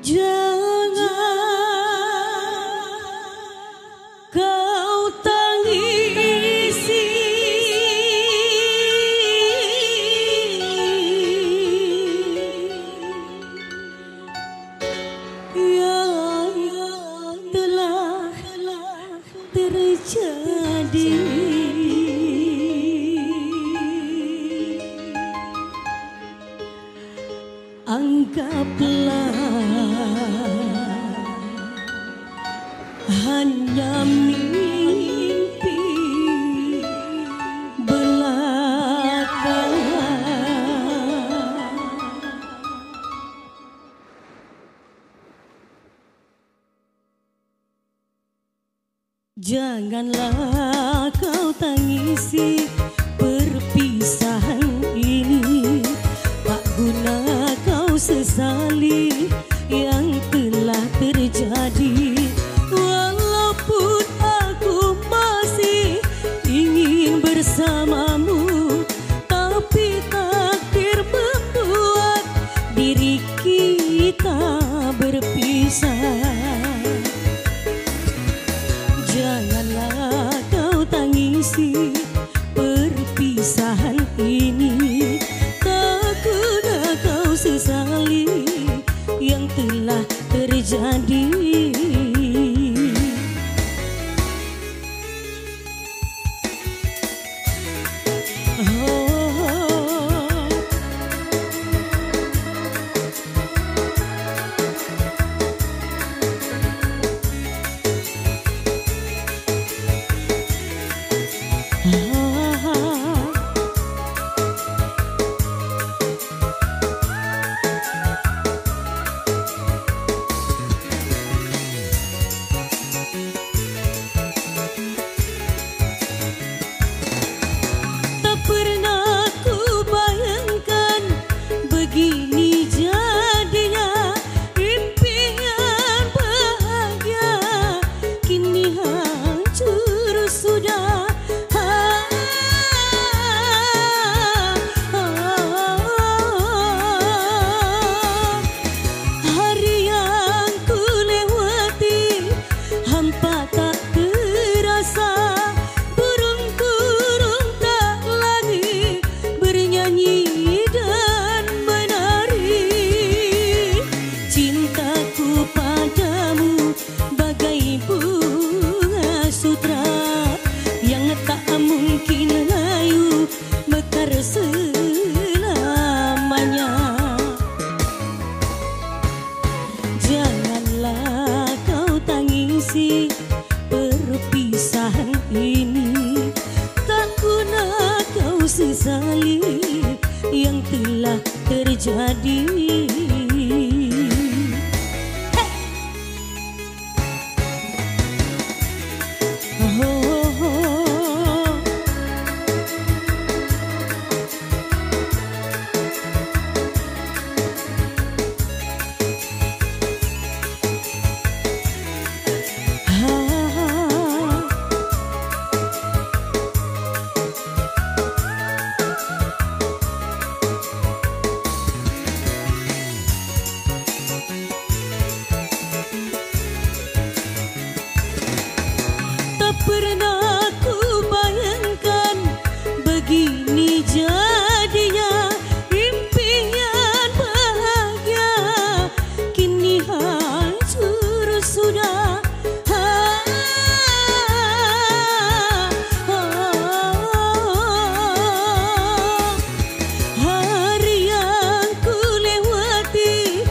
Jangan kau tangisi yang telah terjadi. Anggaplah hanya mimpi belaka. Janganlah kau tangisi perpisahan ini, tak guna kau sesali yang telah terjadi. Walaupun aku masih ingin bersamamu, tapi takdir membuat diri kita berpisah. Janganlah kau tangisi perpisahan ini, tak guna kau sesali yang telah terjadi. Janganlah kau tangisi perpisahan ini, tak guna kau sesali yang telah terjadi. Pernah ku bayangkan begini jadinya impian bahagia, kini hancur sudah. Hari yang ku lewati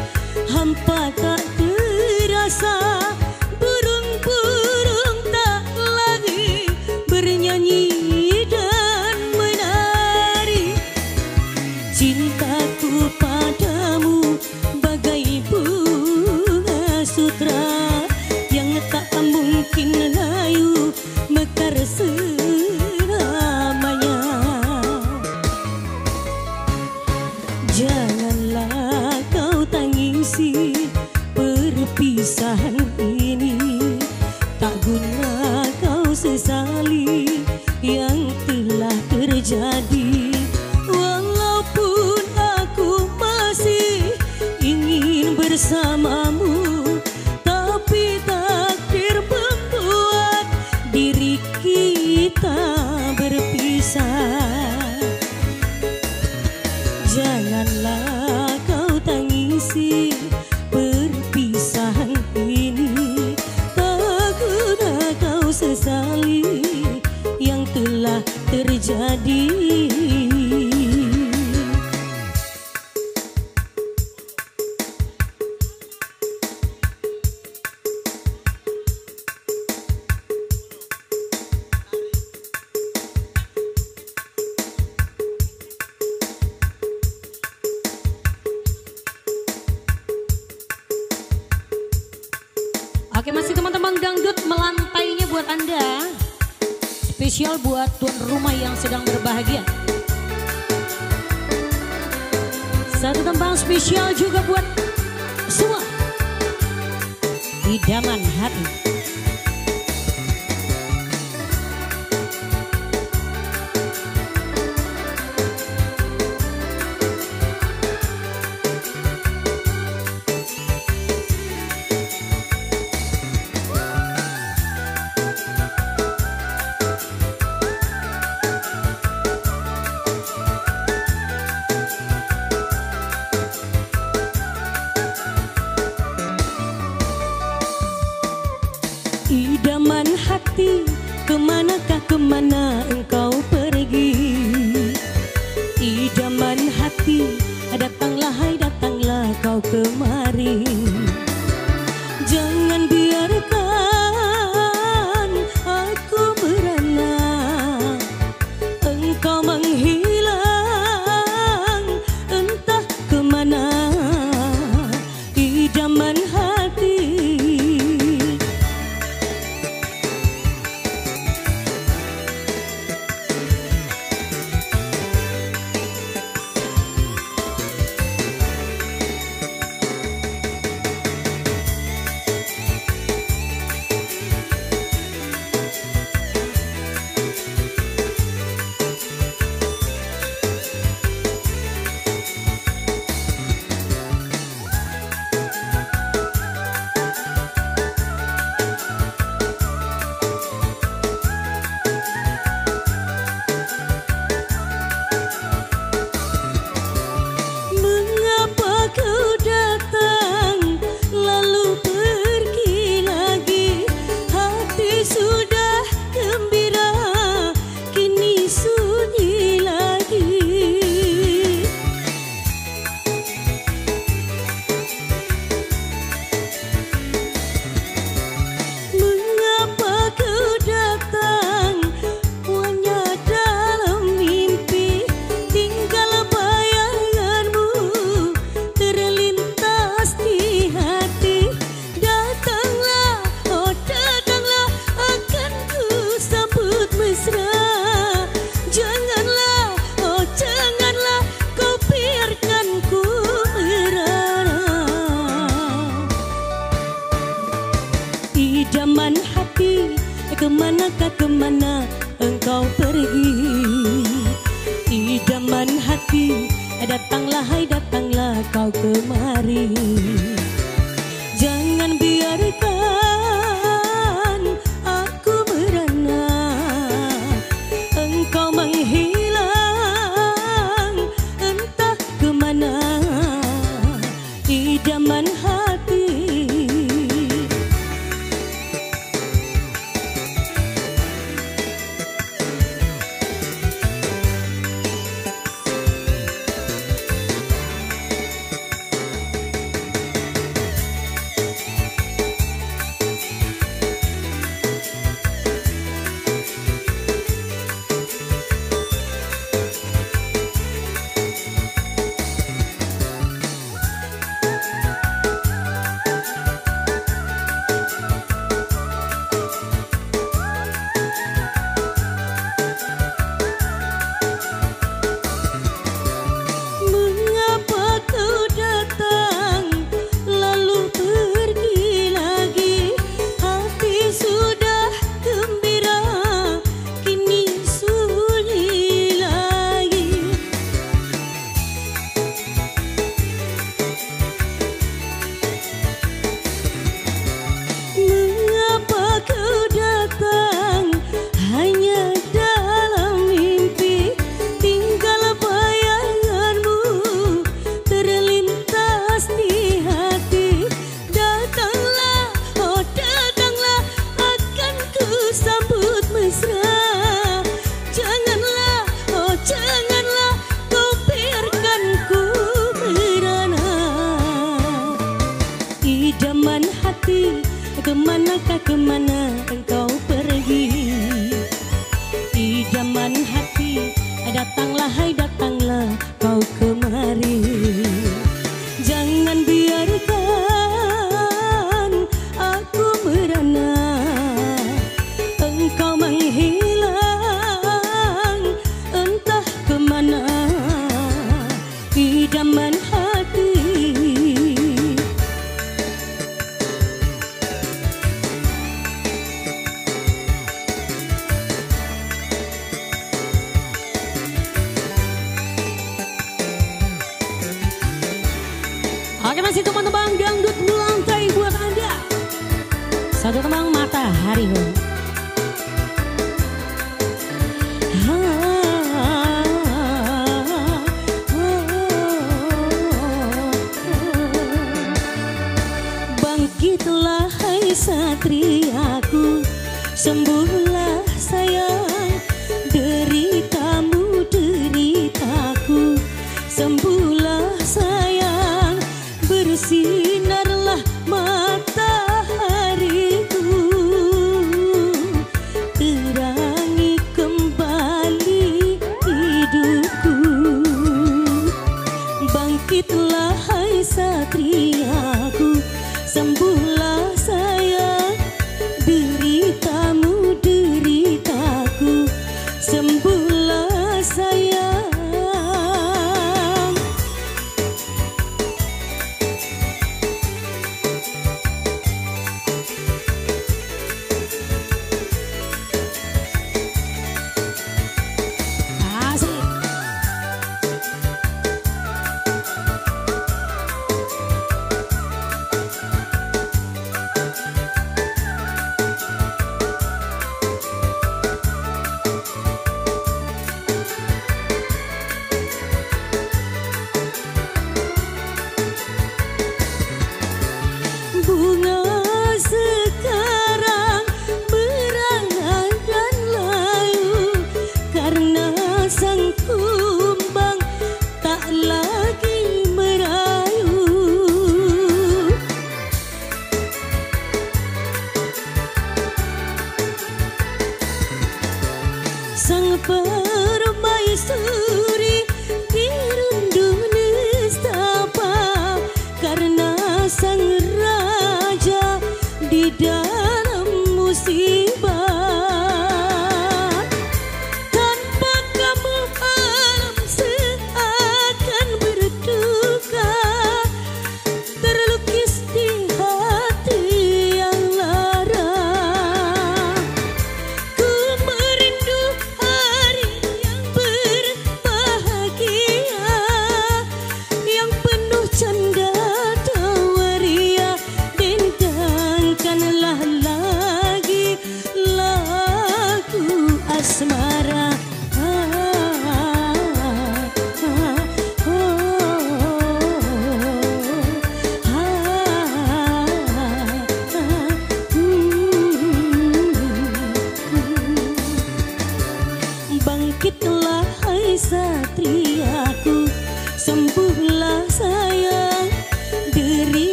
hampa tak terasa. Cintaku padamu bagai bunga sutra yang tak mungkin layu mekar selamanya. Janganlah kau tangisi perpisahan ini, tak guna kau sesali yang telah terjadi. Walaupun aku masih ingin bersamamu, dangdut melantainya buat Anda. Spesial buat tuan rumah yang sedang berbahagia. Satu tembang spesial juga buat semua idaman hati. Idaman hati, kemanakah kemana engkau pergi? Idaman hati, datanglah hai datanglah kau kemari. Jangan biarkan aku merana, engkau menghilang entah kemana. Idaman hati, idaman hati, kemanakah kemana engkau pergi? Idaman hati, datanglah hai datanglah kau kemari. Jangan biarkan aku merana, engkau menghilang entah kemana. Idaman hati, idaman hati, kemanakah kemana engkau pergi? Idaman hati, datanglah hai datanglah kau kemari. Jangan biarkan aku merana, kasih teman tembang dangdut lantai buat Anda. Satu tembang Matahari. Bangkitlah hai satriaku, sembuhlah sayang, deritamu deritaku, sembuhlah sayang, bersinarlah matahariku, terangi kembali hidupku. Bangkitlah hai satriaku, sembuhlah sayang, deritamu deritaku,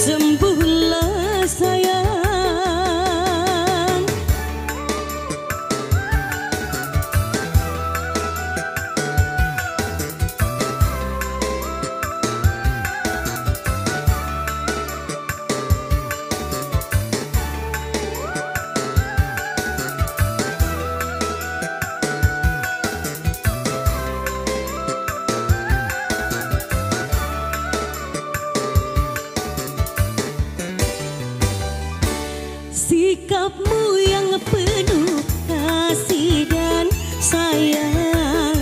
sembuhlah sayang. Sikapmu yang penuh kasih dan sayang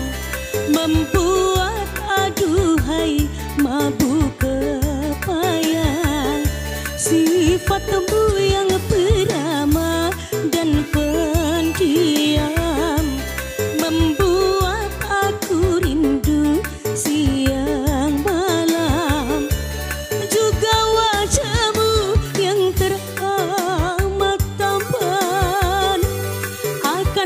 membuat aduhai mabuk kepayang. Sifatmu yang peramah dan pendiam membuat aku rindu siang malam. Juga wajahmu yang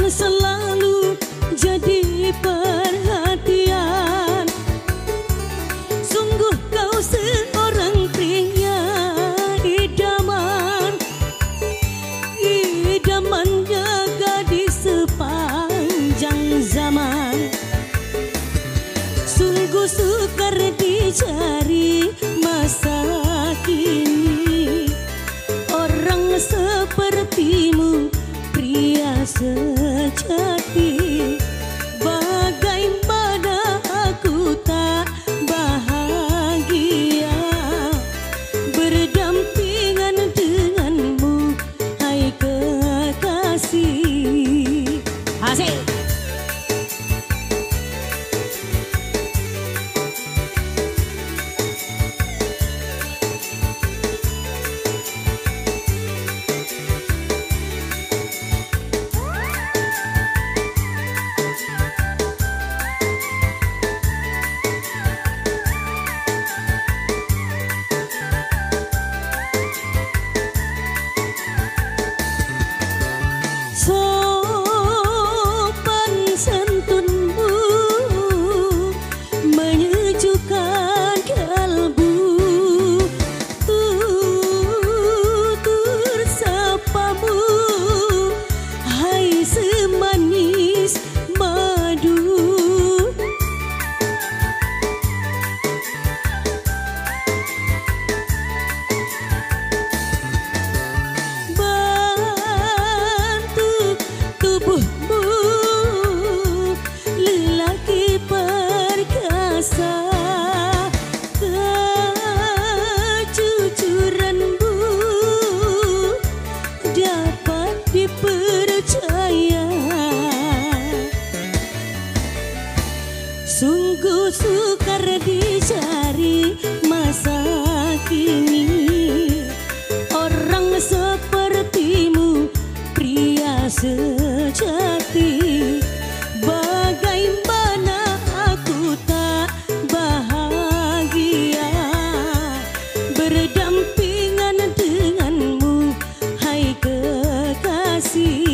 selalu jadi perhatian. Sungguh kau seorang pria idaman, idamannya gadis sepanjang zaman. Sungguh sukar dicari masa kini orang sepertimu, pria sejati. Bagaimana aku tak bahagia berdampingan denganmu, hai kekasih. Asik. Sopan santunmu menyejukkan kalbu, tutur sapamu hai semanis madu. Tubuhmu lelaki perkasa, kejujuranmu dapat dipercaya. Sungguh sukar dicari masa kini orang sepertimu, pria sejati. Bagaimana aku tak bahagia berdampingan denganmu, hai kekasih.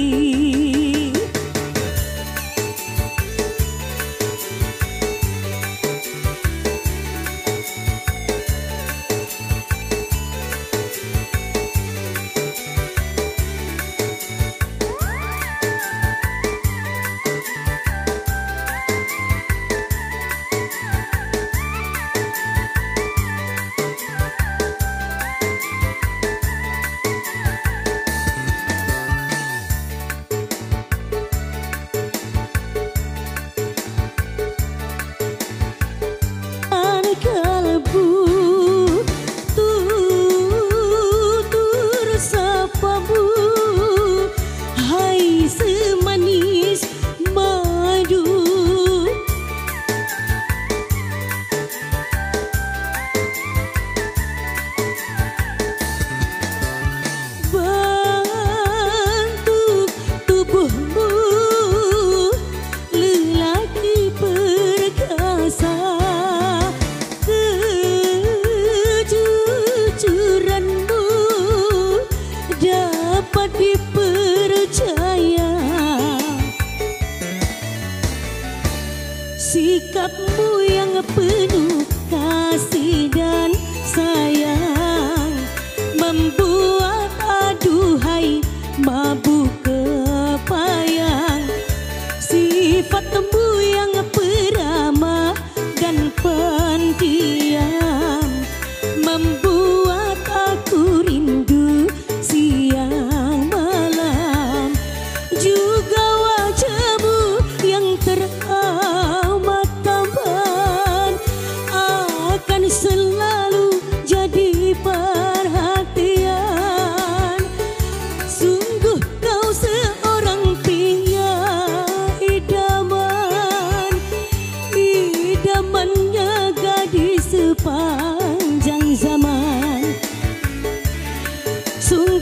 Sikapmu yang penuh kasih dan sayang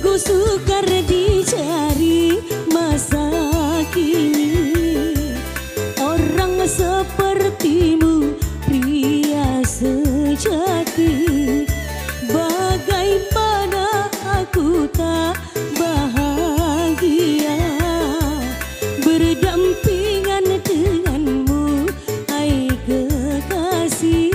Sungguh sukar dicari masa kini, orang sepertimu pria sejati. Bagaimana aku tak bahagia berdampingan denganmu, hai kekasih.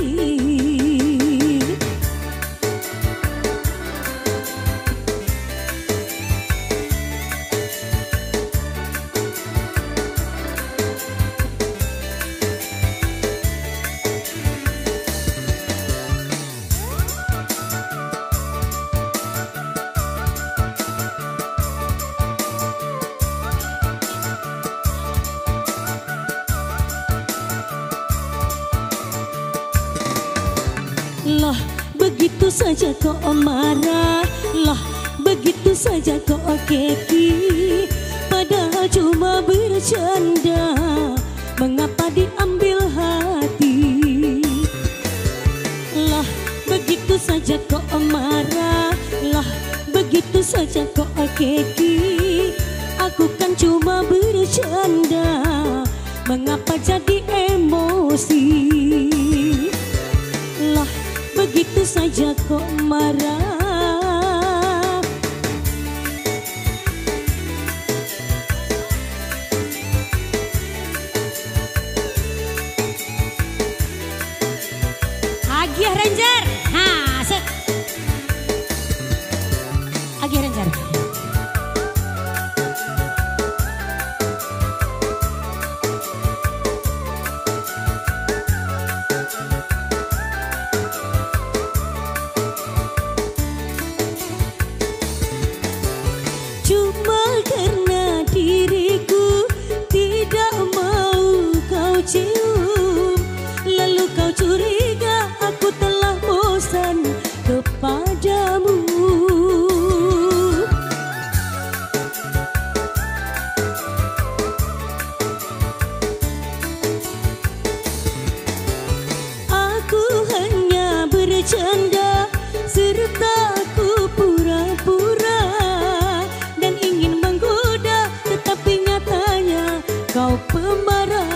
Lah begitu saja kok marah, lah begitu saja kok keki, padahal cuma bercanda, mengapa diambil hati? Lah begitu saja kok marah, lah begitu saja kok keki, aku kan cuma bercanda, mengapa jadi emosi? Lah begitu saja kok marah. Agiah Ranger, ha, set. Agiah Ranger. Cuma karena diriku tidak mau kau cium, lalu kau curiga aku telah bosan kepadamu. Aku hanya bercanda serta aku pura-pura dan ingin menggoda, tetapi nyatanya kau pemarah.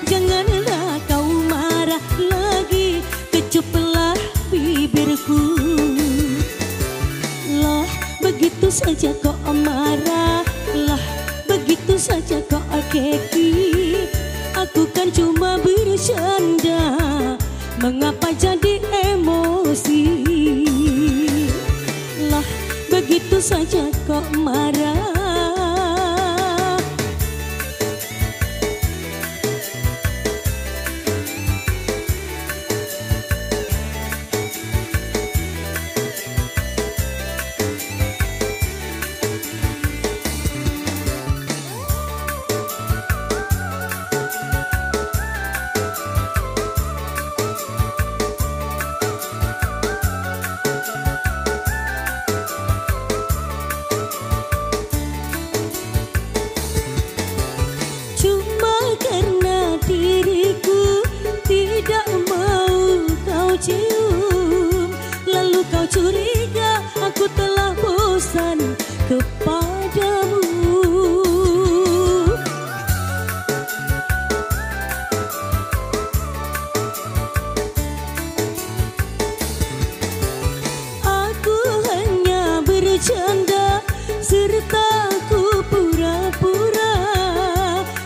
Janganlah kau marah lagi, kecuplah bibirku. Lah begitu saja kau marah, lah begitu saja kau keki, aku kan cuma bercanda, mengapa jadi emosi? Lah begitu saja kok marah. Diriku tidak mau kau cium, lalu kau curiga aku telah bosan kepadamu. Aku hanya bercanda serta aku pura-pura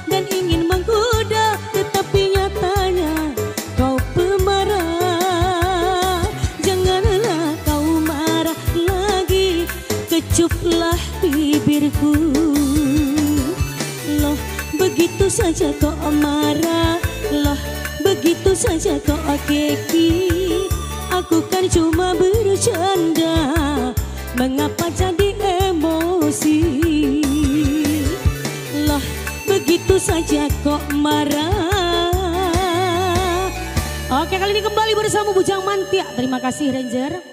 dan ingin menggoda, tetapi nyatanya kau pemarah. Janganlah kau marah lagi, kecuplah bibirku. Loh begitu saja kau marah, loh begitu saja kau keki, aku kan cuma bercanda, mengapa jadi emosi? Lah begitu saja kok marah. Oke, kali ini kembali bersama Bujang Mantia. Terima kasih Ranger.